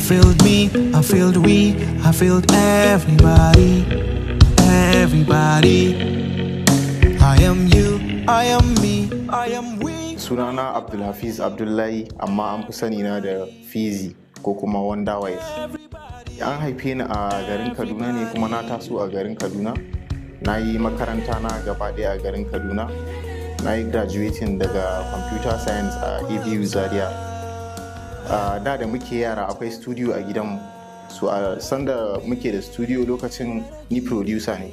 filled me, I filled we, I filled everybody, everybody. I am you, I am me, I am we. Sunana Abdulhafiz Abdullahi, amma an fi sani na da Fizi ko kuma Wonder Wise. An haife ni a garin Kaduna ne, kuma na taso a garin Kaduna. Na yi makaranta na gaba ɗaya a garin Kaduna. Na yi graduating daga computer science a ABU Zaria. Da muke yara akwai studio a gidanmu. So a sanda muke da studio lokacin ni producer ne.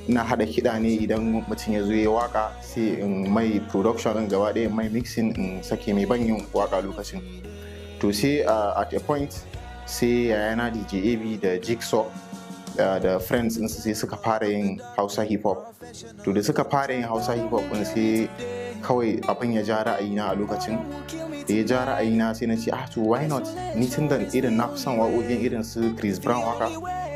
Ina haɗa kiɗa ne idan mutum ya zo ya waka, sai in mai production ɗin gaba ɗaya, mai mixing in sake mai banyin waka lokacin. To sai at a point sai yayana DJ AB da Jigsaw da friends ɗinsu sai suka fara yin Hausa hip hop. To da suka fara yin Hausa hip hop ɗin sai kawai abin ya ja ra'ayina a lokacin. Da ya ja ra'ayina sai na ce to why not, ni tun da irin na fi son waƙoƙin irin su Chris Brown haka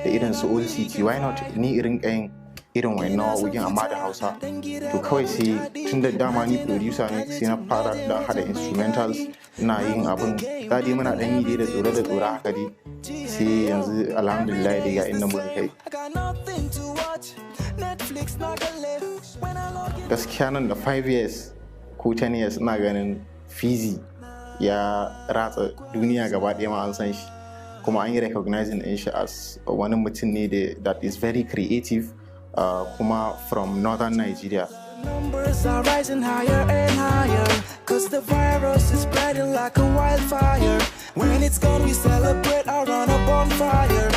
da irin su Old City, why not ni irin ƙayin irin wayannan waƙoƙin amma da Hausa. To kawai sai tun da dama ni producer ne, sai na fara da haɗa instrumentals, ina yin abin dai muna ɗan yi dai da tsore haka dai, sai yanzu alhamdulillah dai ga inda muka kai. Gaskiya nan da 5 years ko 10 years ina ganin Fizi ya ratsa duniya gaba ɗaya ma an san shi, kuma an yi recognizing ɗin shi as wani mutum ne that is very creative, kuma from northern Nigeria. Numbers are rising higher and higher, cause the virus is spreading like a wildfire. When it's gone we celebrate around a bonfire.